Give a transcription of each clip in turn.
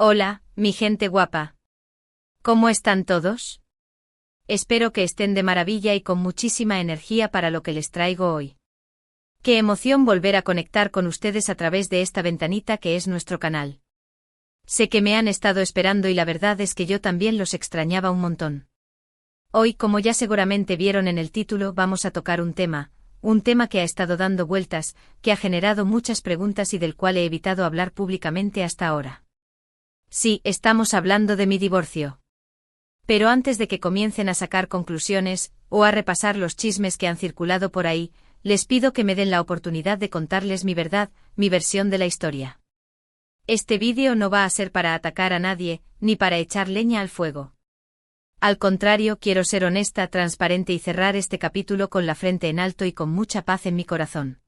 Hola, mi gente guapa. ¿Cómo están todos? Espero que estén de maravilla y con muchísima energía para lo que les traigo hoy. Qué emoción volver a conectar con ustedes a través de esta ventanita que es nuestro canal. Sé que me han estado esperando y la verdad es que yo también los extrañaba un montón. Hoy, como ya seguramente vieron en el título, vamos a tocar un tema que ha estado dando vueltas, que ha generado muchas preguntas y del cual he evitado hablar públicamente hasta ahora. Sí, estamos hablando de mi divorcio. Pero antes de que comiencen a sacar conclusiones, o a repasar los chismes que han circulado por ahí, les pido que me den la oportunidad de contarles mi verdad, mi versión de la historia. Este vídeo no va a ser para atacar a nadie, ni para echar leña al fuego. Al contrario, quiero ser honesta, transparente y cerrar este capítulo con la frente en alto y con mucha paz en mi corazón.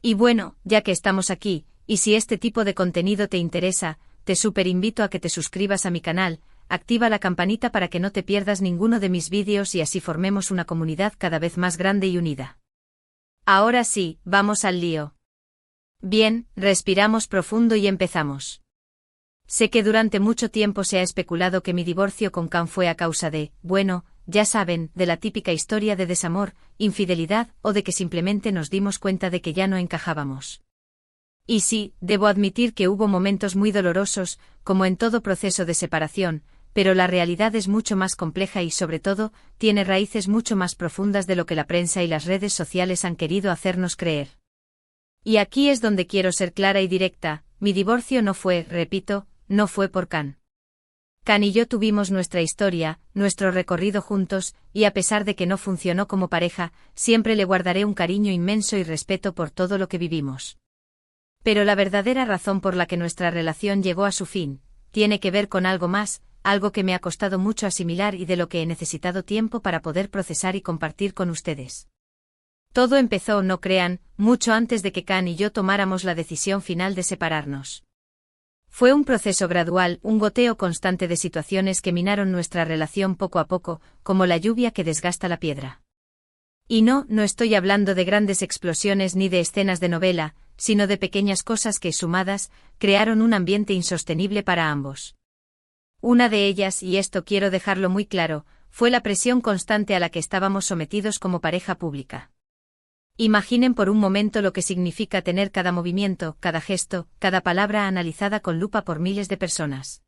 Y bueno, ya que estamos aquí, y si este tipo de contenido te interesa, te súper invito a que te suscribas a mi canal, activa la campanita para que no te pierdas ninguno de mis vídeos y así formemos una comunidad cada vez más grande y unida. Ahora sí, vamos al lío. Bien, respiramos profundo y empezamos. Sé que durante mucho tiempo se ha especulado que mi divorcio con Can fue a causa de, bueno, ya saben, de la típica historia de desamor, infidelidad o de que simplemente nos dimos cuenta de que ya no encajábamos. Y sí, debo admitir que hubo momentos muy dolorosos, como en todo proceso de separación, pero la realidad es mucho más compleja y sobre todo, tiene raíces mucho más profundas de lo que la prensa y las redes sociales han querido hacernos creer. Y aquí es donde quiero ser clara y directa, mi divorcio no fue, repito, no fue por Can. Can y yo tuvimos nuestra historia, nuestro recorrido juntos, y a pesar de que no funcionó como pareja, siempre le guardaré un cariño inmenso y respeto por todo lo que vivimos. Pero la verdadera razón por la que nuestra relación llegó a su fin, tiene que ver con algo más, algo que me ha costado mucho asimilar y de lo que he necesitado tiempo para poder procesar y compartir con ustedes. Todo empezó, no crean, mucho antes de que Can y yo tomáramos la decisión final de separarnos. Fue un proceso gradual, un goteo constante de situaciones que minaron nuestra relación poco a poco, como la lluvia que desgasta la piedra. Y no estoy hablando de grandes explosiones ni de escenas de novela, sino de pequeñas cosas que, sumadas, crearon un ambiente insostenible para ambos. Una de ellas, y esto quiero dejarlo muy claro, fue la presión constante a la que estábamos sometidos como pareja pública. Imaginen por un momento lo que significa tener cada movimiento, cada gesto, cada palabra analizada con lupa por miles de personas.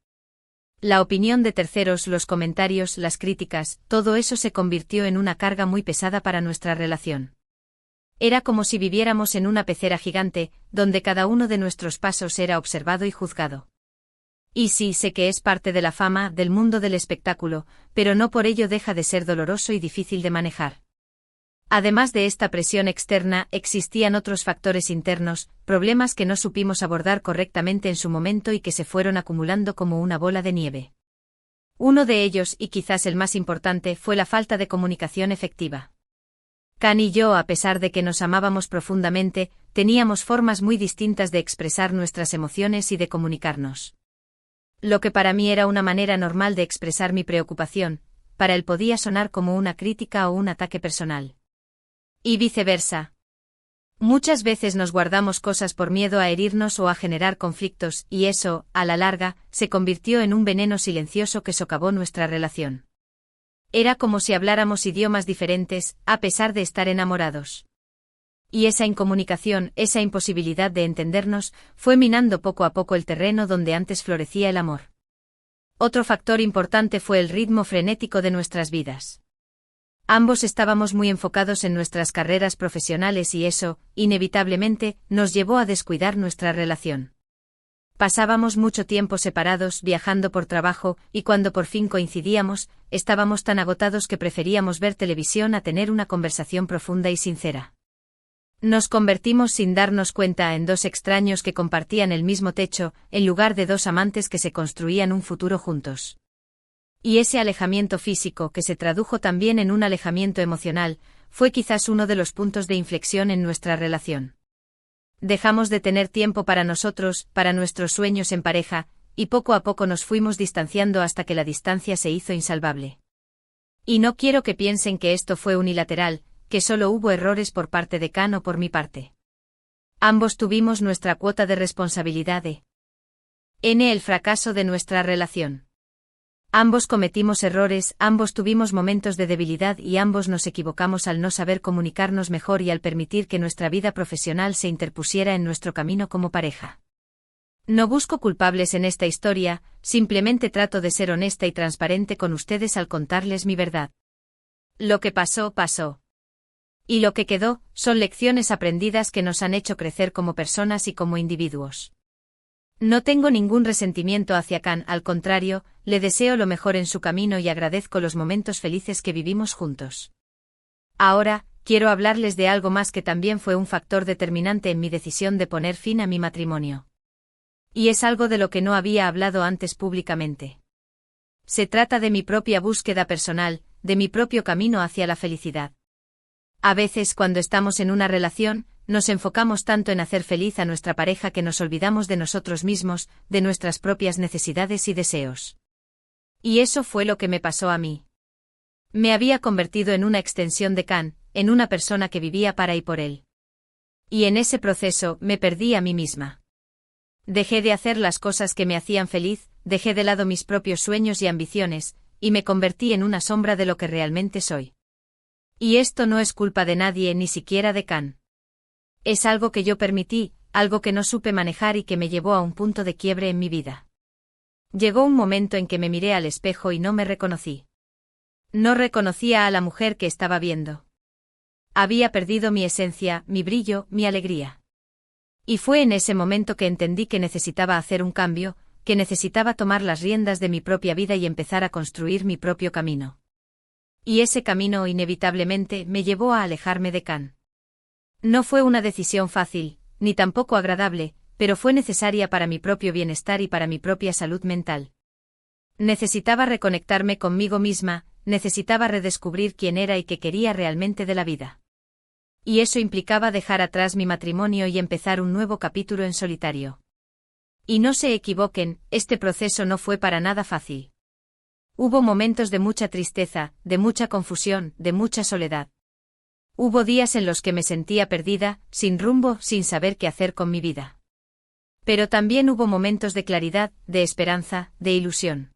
La opinión de terceros, los comentarios, las críticas, todo eso se convirtió en una carga muy pesada para nuestra relación. Era como si viviéramos en una pecera gigante, donde cada uno de nuestros pasos era observado y juzgado. Y sí, sé que es parte de la fama, del mundo del espectáculo, pero no por ello deja de ser doloroso y difícil de manejar. Además de esta presión externa, existían otros factores internos, problemas que no supimos abordar correctamente en su momento y que se fueron acumulando como una bola de nieve. Uno de ellos, y quizás el más importante, fue la falta de comunicación efectiva. Can y yo, a pesar de que nos amábamos profundamente, teníamos formas muy distintas de expresar nuestras emociones y de comunicarnos. Lo que para mí era una manera normal de expresar mi preocupación, para él podía sonar como una crítica o un ataque personal. Y viceversa. Muchas veces nos guardamos cosas por miedo a herirnos o a generar conflictos, y eso, a la larga, se convirtió en un veneno silencioso que socavó nuestra relación. Era como si habláramos idiomas diferentes, a pesar de estar enamorados. Y esa incomunicación, esa imposibilidad de entendernos, fue minando poco a poco el terreno donde antes florecía el amor. Otro factor importante fue el ritmo frenético de nuestras vidas. Ambos estábamos muy enfocados en nuestras carreras profesionales y eso, inevitablemente, nos llevó a descuidar nuestra relación. Pasábamos mucho tiempo separados, viajando por trabajo, y cuando por fin coincidíamos, estábamos tan agotados que preferíamos ver televisión a tener una conversación profunda y sincera. Nos convertimos sin darnos cuenta en dos extraños que compartían el mismo techo, en lugar de dos amantes que se construían un futuro juntos. Y ese alejamiento físico, que se tradujo también en un alejamiento emocional, fue quizás uno de los puntos de inflexión en nuestra relación. Dejamos de tener tiempo para nosotros, para nuestros sueños en pareja, y poco a poco nos fuimos distanciando hasta que la distancia se hizo insalvable. Y no quiero que piensen que esto fue unilateral, que solo hubo errores por parte de Can o por mi parte. Ambos tuvimos nuestra cuota de responsabilidad. El fracaso de nuestra relación. Ambos cometimos errores, ambos tuvimos momentos de debilidad y ambos nos equivocamos al no saber comunicarnos mejor y al permitir que nuestra vida profesional se interpusiera en nuestro camino como pareja. No busco culpables en esta historia, simplemente trato de ser honesta y transparente con ustedes al contarles mi verdad. Lo que pasó, pasó. Y lo que quedó, son lecciones aprendidas que nos han hecho crecer como personas y como individuos. No tengo ningún resentimiento hacia Khan, al contrario, le deseo lo mejor en su camino y agradezco los momentos felices que vivimos juntos. Ahora, quiero hablarles de algo más que también fue un factor determinante en mi decisión de poner fin a mi matrimonio. Y es algo de lo que no había hablado antes públicamente. Se trata de mi propia búsqueda personal, de mi propio camino hacia la felicidad. A veces, cuando estamos en una relación, nos enfocamos tanto en hacer feliz a nuestra pareja que nos olvidamos de nosotros mismos, de nuestras propias necesidades y deseos. Y eso fue lo que me pasó a mí. Me había convertido en una extensión de Khan, en una persona que vivía para y por él. Y en ese proceso, me perdí a mí misma. Dejé de hacer las cosas que me hacían feliz, dejé de lado mis propios sueños y ambiciones, y me convertí en una sombra de lo que realmente soy. Y esto no es culpa de nadie, ni siquiera de Khan. Es algo que yo permití, algo que no supe manejar y que me llevó a un punto de quiebre en mi vida. Llegó un momento en que me miré al espejo y no me reconocí. No reconocía a la mujer que estaba viendo. Había perdido mi esencia, mi brillo, mi alegría. Y fue en ese momento que entendí que necesitaba hacer un cambio, que necesitaba tomar las riendas de mi propia vida y empezar a construir mi propio camino. Y ese camino inevitablemente me llevó a alejarme de Khan. No fue una decisión fácil, ni tampoco agradable, pero fue necesaria para mi propio bienestar y para mi propia salud mental. Necesitaba reconectarme conmigo misma, necesitaba redescubrir quién era y qué quería realmente de la vida. Y eso implicaba dejar atrás mi matrimonio y empezar un nuevo capítulo en solitario. Y no se equivoquen, este proceso no fue para nada fácil. Hubo momentos de mucha tristeza, de mucha confusión, de mucha soledad. Hubo días en los que me sentía perdida, sin rumbo, sin saber qué hacer con mi vida. Pero también hubo momentos de claridad, de esperanza, de ilusión.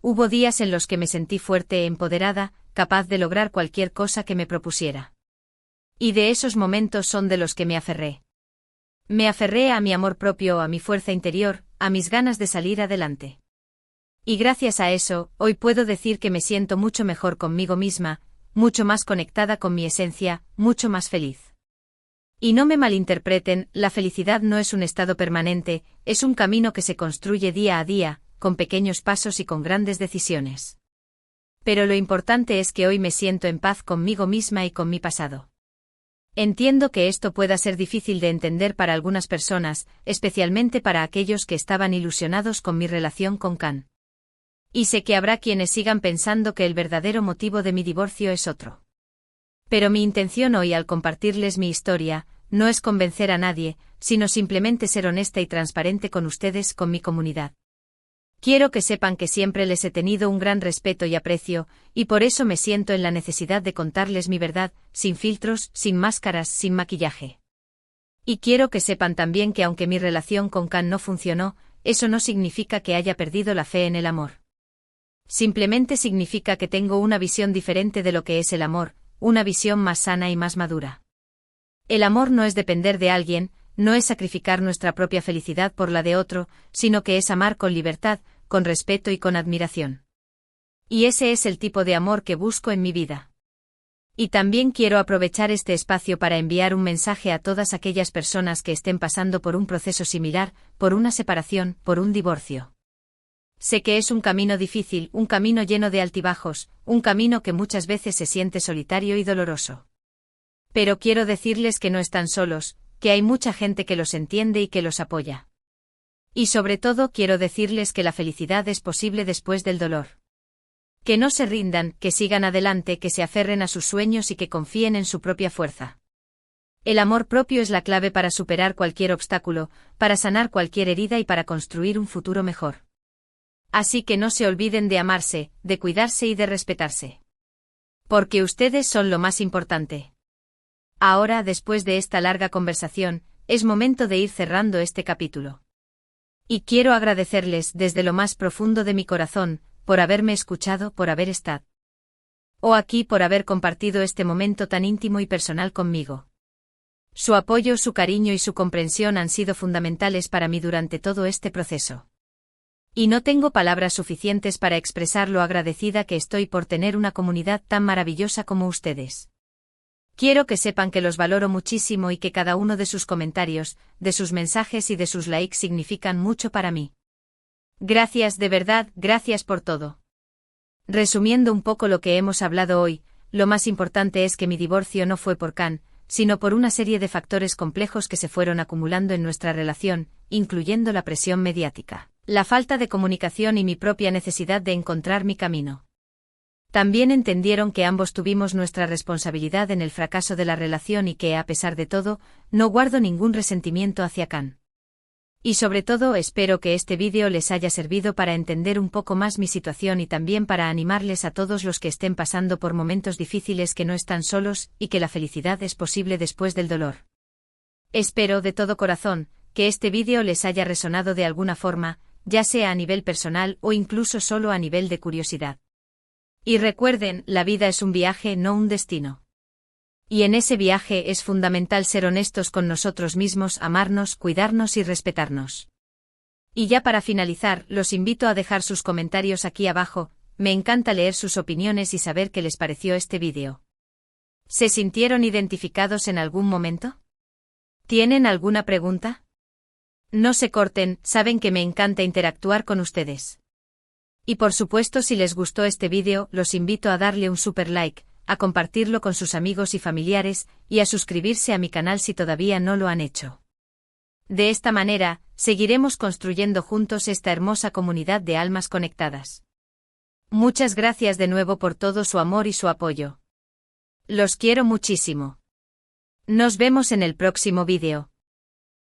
Hubo días en los que me sentí fuerte, empoderada, capaz de lograr cualquier cosa que me propusiera. Y de esos momentos son de los que me aferré. Me aferré a mi amor propio, a mi fuerza interior, a mis ganas de salir adelante. Y gracias a eso, hoy puedo decir que me siento mucho mejor conmigo misma, mucho más conectada con mi esencia, mucho más feliz. Y no me malinterpreten, la felicidad no es un estado permanente, es un camino que se construye día a día, con pequeños pasos y con grandes decisiones. Pero lo importante es que hoy me siento en paz conmigo misma y con mi pasado. Entiendo que esto pueda ser difícil de entender para algunas personas, especialmente para aquellos que estaban ilusionados con mi relación con Khan. Y sé que habrá quienes sigan pensando que el verdadero motivo de mi divorcio es otro. Pero mi intención hoy al compartirles mi historia, no es convencer a nadie, sino simplemente ser honesta y transparente con ustedes, con mi comunidad. Quiero que sepan que siempre les he tenido un gran respeto y aprecio, y por eso me siento en la necesidad de contarles mi verdad, sin filtros, sin máscaras, sin maquillaje. Y quiero que sepan también que aunque mi relación con Khan no funcionó, eso no significa que haya perdido la fe en el amor. Simplemente significa que tengo una visión diferente de lo que es el amor, una visión más sana y más madura. El amor no es depender de alguien, no es sacrificar nuestra propia felicidad por la de otro, sino que es amar con libertad, con respeto y con admiración. Y ese es el tipo de amor que busco en mi vida. Y también quiero aprovechar este espacio para enviar un mensaje a todas aquellas personas que estén pasando por un proceso similar, por una separación, por un divorcio. Sé que es un camino difícil, un camino lleno de altibajos, un camino que muchas veces se siente solitario y doloroso. Pero quiero decirles que no están solos, que hay mucha gente que los entiende y que los apoya. Y sobre todo quiero decirles que la felicidad es posible después del dolor. Que no se rindan, que sigan adelante, que se aferren a sus sueños y que confíen en su propia fuerza. El amor propio es la clave para superar cualquier obstáculo, para sanar cualquier herida y para construir un futuro mejor. Así que no se olviden de amarse, de cuidarse y de respetarse. Porque ustedes son lo más importante. Ahora, después de esta larga conversación, es momento de ir cerrando este capítulo. Y quiero agradecerles desde lo más profundo de mi corazón, por haberme escuchado, por haber estado aquí, por haber compartido este momento tan íntimo y personal conmigo. Su apoyo, su cariño y su comprensión han sido fundamentales para mí durante todo este proceso. Y no tengo palabras suficientes para expresar lo agradecida que estoy por tener una comunidad tan maravillosa como ustedes. Quiero que sepan que los valoro muchísimo y que cada uno de sus comentarios, de sus mensajes y de sus likes significan mucho para mí. Gracias, de verdad, gracias por todo. Resumiendo un poco lo que hemos hablado hoy, lo más importante es que mi divorcio no fue por Can, sino por una serie de factores complejos que se fueron acumulando en nuestra relación, incluyendo la presión mediática, la falta de comunicación y mi propia necesidad de encontrar mi camino. También entendieron que ambos tuvimos nuestra responsabilidad en el fracaso de la relación y que, a pesar de todo, no guardo ningún resentimiento hacia Can. Y sobre todo espero que este vídeo les haya servido para entender un poco más mi situación y también para animarles a todos los que estén pasando por momentos difíciles que no están solos y que la felicidad es posible después del dolor. Espero de todo corazón que este vídeo les haya resonado de alguna forma, ya sea a nivel personal o incluso solo a nivel de curiosidad. Y recuerden, la vida es un viaje, no un destino. Y en ese viaje es fundamental ser honestos con nosotros mismos, amarnos, cuidarnos y respetarnos. Y ya para finalizar, los invito a dejar sus comentarios aquí abajo, me encanta leer sus opiniones y saber qué les pareció este vídeo. ¿Se sintieron identificados en algún momento? ¿Tienen alguna pregunta? No se corten, saben que me encanta interactuar con ustedes. Y por supuesto, si les gustó este vídeo, los invito a darle un super like, a compartirlo con sus amigos y familiares, y a suscribirse a mi canal si todavía no lo han hecho. De esta manera, seguiremos construyendo juntos esta hermosa comunidad de almas conectadas. Muchas gracias de nuevo por todo su amor y su apoyo. Los quiero muchísimo. Nos vemos en el próximo vídeo.